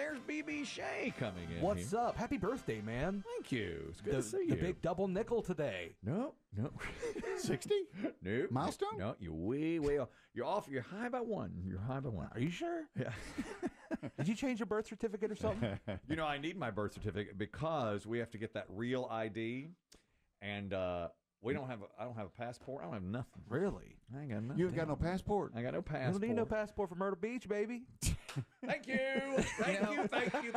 there's BB Shea coming in. What's up? Happy birthday, man. Thank you. It's good to see you. The big double nickel today. No. 60? No. Milestone? No, you're way off. You're off. You're high by one. Are you sure? Yeah. Did you change your birth certificate or something? I need my birth certificate because we have to get that real ID, and I don't have a passport. I don't have nothing. Really? I ain't got nothing. You ain't got no passport? I got no passport. You don't need no passport for Myrtle Beach, baby. Thank you. Thank you.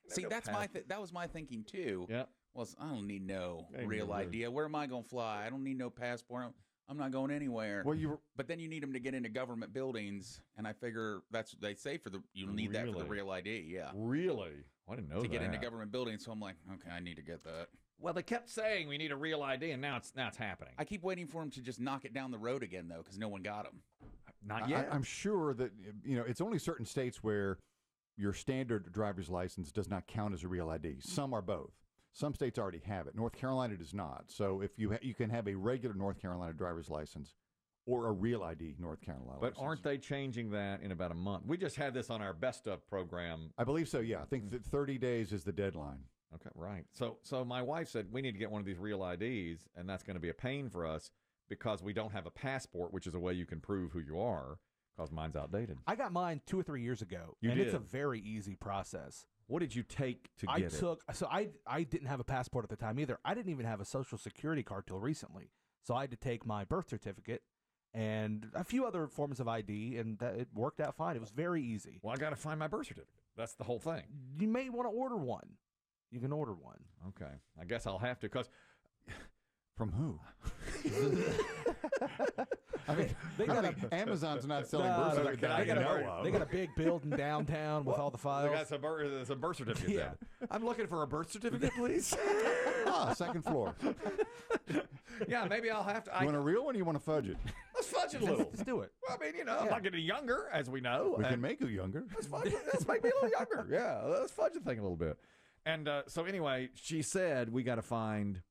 See, that was my thinking too. Yeah. Well, I don't need no Ain't real no idea. Where am I going to fly? I don't need no passport. I'm not going anywhere. Well, but then you need them to get into government buildings, and I figure that's what they say you'll need that for the real ID. Yeah. Really? I didn't know that. To get into government buildings, so I'm like, okay, I need to get that. Well, they kept saying we need a real ID, and now it's happening. I keep waiting for them to just knock it down the road again, though, because no one got them. Not yet. I'm sure that it's only certain states where your standard driver's license does not count as a real ID. Some are both. Some states already have it. North Carolina does not. So if you can have a regular North Carolina driver's license or a real ID North Carolina license. But aren't they changing that in about a month? We just had this on our Best Of program. I believe so, yeah. I think that 30 days is the deadline. Okay, right. So my wife said we need to get one of these real IDs, and that's going to be a pain for us because we don't have a passport, which is a way you can prove who you are, because mine's outdated. I got mine 2 or 3 years ago, it's a very easy process. What did you take to get it? So I didn't have a passport at the time either. I didn't even have a Social Security card till recently. So I had to take my birth certificate and a few other forms of ID, and it worked out fine. It was very easy. Well, I got to find my birth certificate. That's the whole thing. You may want to order one. You can order one. Okay. I guess I'll have to, because... From who? Amazon's not selling birth certificates. They got a big building downtown with all the files. They got some birth certificates. Yeah. I'm looking for a birth certificate, please. Second floor. Yeah, maybe I'll have to. You want a real one or you want to fudge it? Let's fudge it a little. Let's do it. Well, I mean, I'm not getting younger, as we know. We can make you younger. Let's make me a little younger. Yeah, let's fudge the thing a little bit. And so anyway, she said we got to find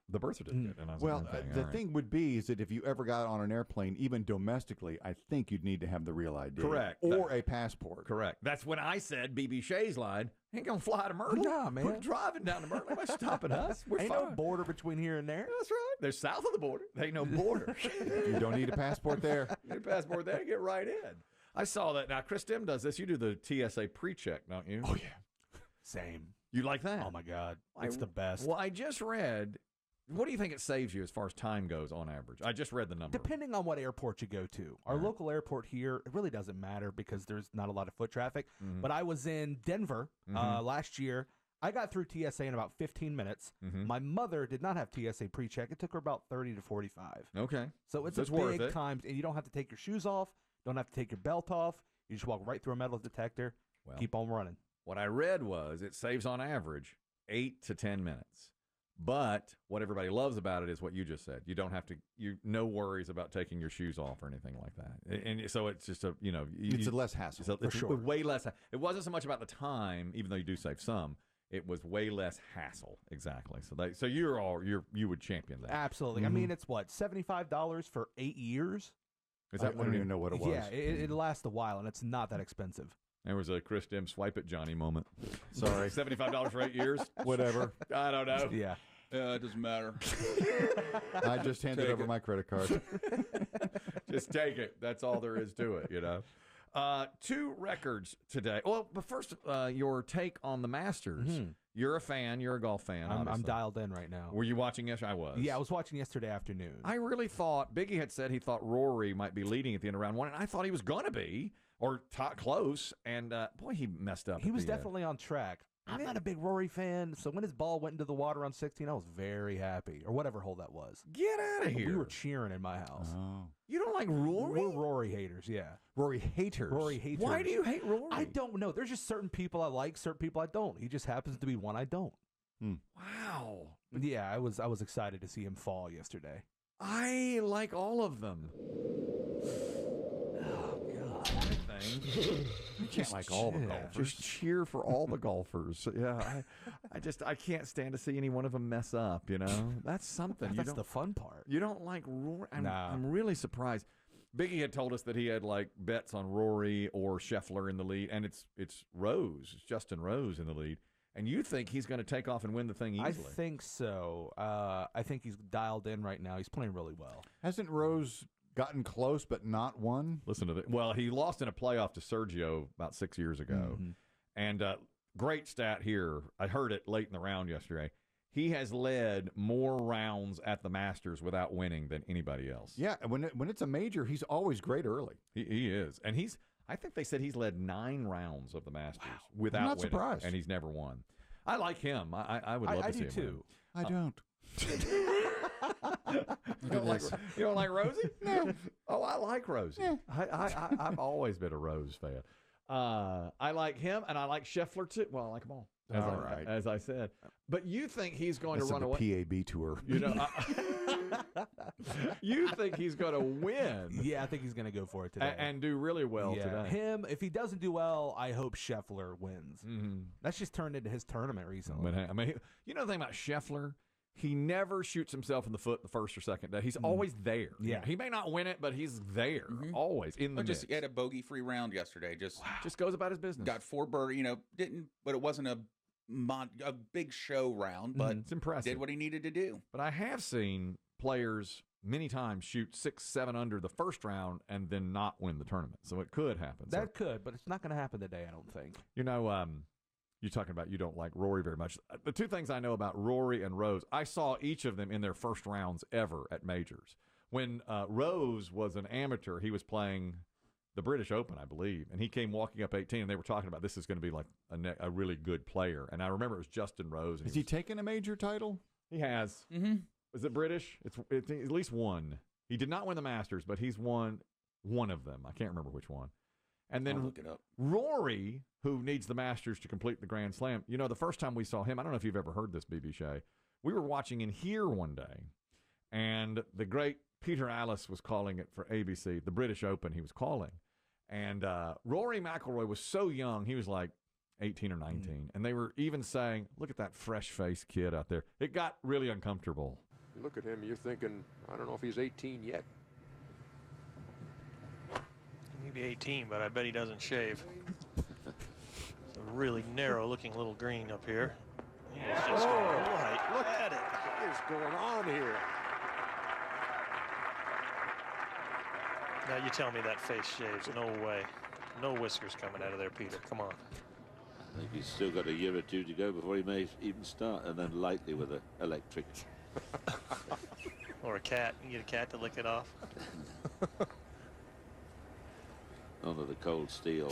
the birth certificate. And I was the thing would be is that if you ever got on an airplane, even domestically, I think you'd need to have the real ID. Correct. Or a passport. Correct. That's when I said BB Shea's lied. Ain't going to fly to Myrtle. Nah, man. We're driving down to Myrtle. Nobody's stopping us. We're Ain't fine. no border between here and there. That's right. They're south of the border. There ain't no border. You don't need a passport there. You need a passport there. Get right in. I saw that. Now, Chris Demm does this. You do the TSA pre-check, don't you? Oh, yeah. Same. You like that? Oh, my God. It's the best. Well, I just read... What do you think it saves you as far as time goes on average? I just read the number. Depending on what airport you go to. Our local airport here, it really doesn't matter because there's not a lot of foot traffic. Mm-hmm. But I was in Denver last year. I got through TSA in about 15 minutes. Mm-hmm. My mother did not have TSA pre-check. It took her about 30 to 45. Okay. So it's a big time. And you don't have to take your shoes off. Don't have to take your belt off. You just walk right through a metal detector. Well, keep on running. What I read was it saves on average 8 to 10 minutes. But what everybody loves about it is what you just said. You don't have to, no worries about taking your shoes off or anything like that. And so it's just it's a less hassle. It's sure. way less. It wasn't so much about the time, even though you do save some. It was way less hassle. Exactly. So you would champion that. Absolutely. Mm-hmm. I mean, it's what, $75 for 8 years? Is that I don't even know what it was. Yeah, it lasts a while, and it's not that expensive. There was a Chris Demm swipe at Johnny moment. Sorry. $75 for 8 years? Whatever. I don't know. Yeah. It doesn't matter. I just handed over my credit card. Just take it. That's all there is to it, 2 records today. Well, but first, your take on the Masters. Mm-hmm. You're a fan. You're a golf fan. I'm dialed in right now. Were you watching yesterday? I was. Yeah, I was watching yesterday afternoon. I really thought Biggie had said he thought Rory might be leading at the end of round 1, and I thought he was going to be, or close. And boy, he messed up. He was definitely on track. I'm not a big Rory fan, so when his ball went into the water on 16, I was very happy, or whatever hole that was. Get out of here. We were cheering in my house. Oh. You don't like Rory? We're Rory haters, yeah. Rory haters. Rory haters. Why do you hate Rory? I don't know. There's just certain people I like, certain people I don't. He just happens to be one I don't. Wow. Yeah, I was excited to see him fall yesterday. I like all of them. You can't like all the golfers. Just cheer for all the golfers. Yeah, I can't stand to see any one of them mess up. That's something. That's the fun part. You don't like Rory? I'm really surprised. Biggie had told us that he had like bets on Rory or Scheffler in the lead, and it's Rose, it's Justin Rose in the lead. And you think he's going to take off and win the thing easily? I think so. I think he's dialed in right now. He's playing really well. Hasn't Rose gotten close but not won? Listen to that. Well, he lost in a playoff to Sergio about 6 years ago. Mm-hmm. And great stat here. I heard it late in the round yesterday. He has led more rounds at the Masters without winning than anybody else. Yeah, when it's a major, he's always great early. He is. And I think they said he's led 9 rounds of the Masters without I'm not winning. surprised. And he's never won. I like him. I would love to see him too. I don't. You don't like Rosie? No. Oh, I like Rosie. Yeah. I've always been a Rose fan. I like him, and I like Scheffler too. Well, I like them all. As I said. But you think he's going to run away? PAB tour. You know, you think he's going to win? Yeah, I think he's going to go for it today and do really well today. Him, if he doesn't do well, I hope Scheffler wins. Mm-hmm. That's just turned into his tournament recently. But, I mean, you know the thing about Scheffler? He never shoots himself in the foot the first or second day. He's always there. Yeah. He may not win it, but he's there always in the mix. He had a bogey-free round yesterday. Just goes about his business. Got 4 birdies. But it wasn't a big show round, but it's impressive. Did what he needed to do. But I have seen players many times shoot 6, 7 under the first round and then not win the tournament. So it could happen. That could, but it's not going to happen today, I don't think. You know, you're talking about you don't like Rory very much. The 2 things I know about Rory and Rose, I saw each of them in their first rounds ever at majors. When Rose was an amateur, he was playing the British Open, I believe, and he came walking up 18, and they were talking about this is going to be like a really good player. And I remember it was Justin Rose. And Has he taken a major title? He has. Mm-hmm. Is it British? It's at least one. He did not win the Masters, but he's won one of them. I can't remember which one. And then I'll look it up. Rory, who needs the Masters to complete the Grand Slam. You know, the first time we saw him, I don't know if you've ever heard this, B.B. Shea. We were watching in here one day, and the great Peter Alice was calling it for ABC, the British Open he was calling. And Rory McIlroy was so young, he was like 18 or 19. And they were even saying, look at that fresh-faced kid out there. It got really uncomfortable. You look at him, you're thinking, I don't know if he's 18 yet. He may be 18, but I bet he doesn't shave. It's a really narrow-looking little green up here. He is just going right at it. What is going on here? Now you tell me that face shaves. No way. No whiskers coming out of there, Peter. Come on. I think he's still got a year or 2 to go before he may even start, and then lightly with an electric. Or a cat. You get a cat to lick it off. Onto the cold steel.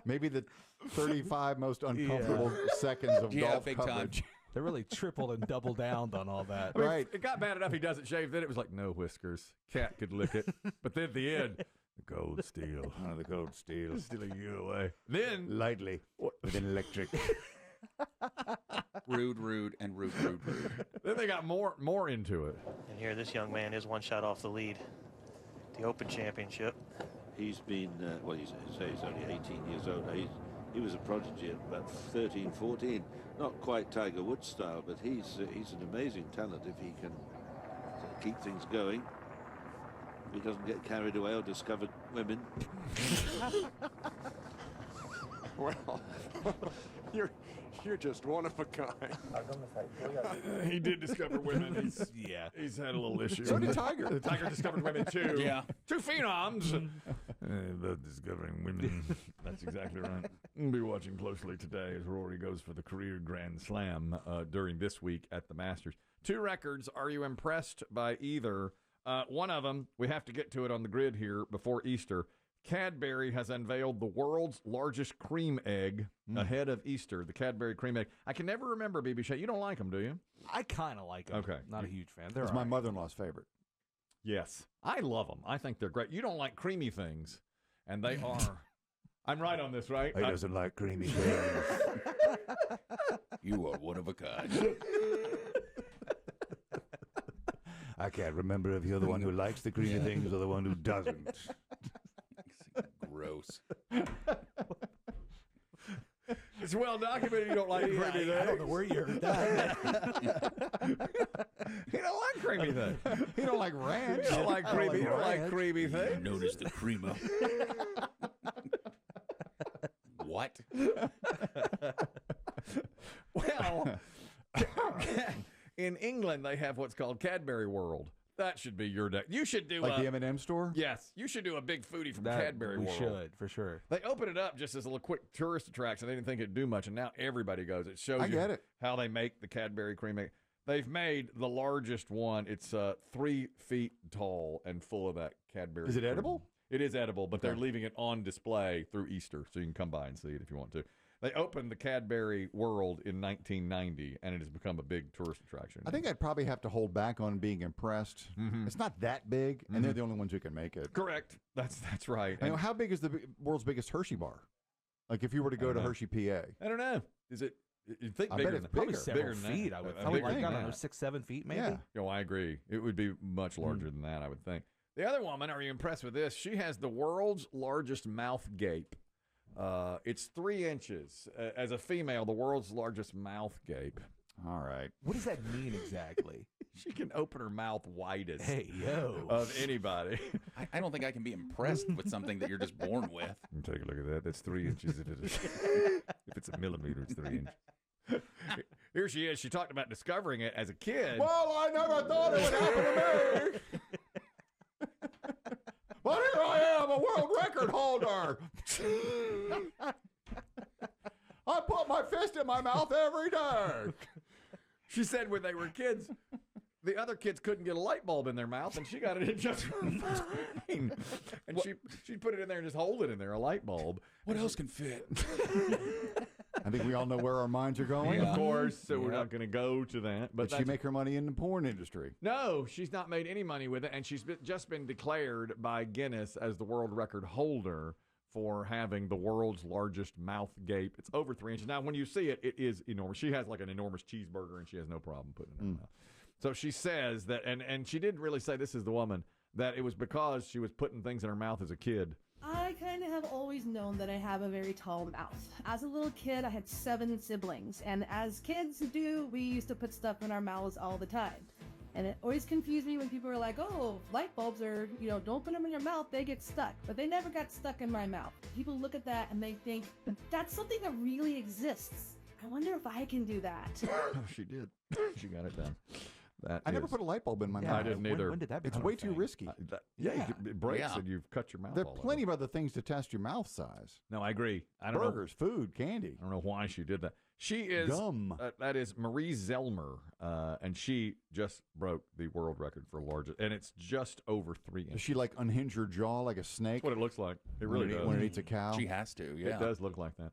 Maybe the 35 most uncomfortable seconds of golf big coverage. time. They really tripled and doubled down on all that. I mean, Right. It got bad enough he doesn't shave. Then it was like, no whiskers. Cat could lick it. But then at the end, the cold steel. Onto the cold steel. Stealing you away. Then, Lightly with an electric. Rude, and rude. then they got more into it. And here, this young man is 1 shot off the lead. The Open Championship. He's been, he's only 18 years old. He was a prodigy at about 13, 14. Not quite Tiger Woods style, but he's an amazing talent if he can keep things going. He doesn't get carried away or discover women. Well, you're just one of a kind. He did discover women. He's had a little issue. So did Tiger. The Tiger discovered women too. Yeah. 2 phenoms. About discovering women. That's exactly right. We'll be watching closely today as Rory goes for the career Grand Slam during this week at the Masters. 2 records. Are you impressed by either? One of them, we have to get to it on the grid here before Easter. Cadbury has unveiled the world's largest cream egg ahead of Easter, the Cadbury cream egg. I can never remember, B.B. Shea. You don't like them, do you? I kind of like them. Okay. Not a huge fan. They're It's all my right. mother-in-law's favorite. Yes. I love them. I think they're great. You don't like creamy things, and they are. I'm right on this, right? He doesn't like creamy things. You are one of a kind. I can't remember if you're the one who likes the creamy things or the one who doesn't. Gross. It's well documented you don't like creamy things. I don't know where you heard that. He don't like creamy things. He don't like ranch. He don't like creamy. He don't like ranch. creamy things. Known as the creamer. What? Well, in England they have what's called Cadbury World. That should be your day. You should do Like the M&M store? Yes, you should do a big foodie from Cadbury we World. should, for sure. They opened it up just as a little quick tourist attraction. They didn't think it'd do much, and now everybody goes. It shows I you get it. how they make the Cadbury cream. They've made the largest one. It's 3 feet tall and full of that Cadbury. Is it cream. edible? It is edible, but they're Okay. leaving it on display through Easter, so you can come by and see it if you want to. They opened the Cadbury World in 1990, and it has become a big tourist attraction. I think I'd probably have to hold back on being impressed. Mhm. It's not that big, and they're the only ones who can make it. Correct. That's right. I mean, And how big is the world's biggest Hershey bar? Like if you were to go don't to know. Hershey, PA. I don't know. Is it? You think I bigger bet it's than Probably bigger. several Bigger than feet, that. I would I think. think Like, bigger I than don't know, that. 6-7 feet maybe. Yeah. No, I agree. It would be much larger than that, I would think. The other woman, are you impressed with this? She has the world's largest mouth gape. It's 3 inches. As a female, the world's largest mouth gape. All right. What does that mean exactly? She can open her mouth widest Hey, yo. of anybody. I don't think I can be impressed with something that you're just born with. Take a look at that. That's 3 inches. If it's a millimeter, it's 3 inches. Here she is. She talked about discovering it as a kid. Well, I never thought it would happen to me. But here I am, a world record holder. I put my fist in my mouth every day. She said when they were kids, the other kids couldn't get a light bulb in their mouth, and she got it in just fine. And she'd put it in there and just hold it in there, a light bulb. What else can fit? I think we all know where our minds are going. Of course, so we're not going to go to that. But Did she make her money in the porn industry? No, she's not made any money with it, and she's just been declared by Guinness as the world record holder for having the world's largest mouth gape. It's over 3 inches. Now, when you see it, it is enormous. She has like an enormous cheeseburger, and she has no problem putting it in her mouth. So she says that, and she didn't really say this is the woman, that it was because she was putting things in her mouth as a kid. I kind of have always known that I have a very tall mouth. As a little kid, I had 7 siblings, and as kids do, we used to put stuff in our mouths all the time. And it always confused me when people were like, oh, light bulbs are, don't put them in your mouth, they get stuck. But they never got stuck in my mouth. People look at that and they think, that's something that really exists. I wonder if I can do that. She did. She got it done. I never put a light bulb in my Yeah, mouth. I didn't either. When did that It's become way a too thing? risky. It breaks Yeah. and you've cut your mouth There are all plenty over. of other things to test your mouth size. No, I agree. I don't know. Burgers, food, candy. I don't know why she did that. She is Gum. That is Marie Zellmer, and she just broke the world record for largest, and it's just over 3 Does inches. she like unhinge her jaw like a snake That's what it looks like. It really does. when it eats a cow? She has to, yeah. It does look like that.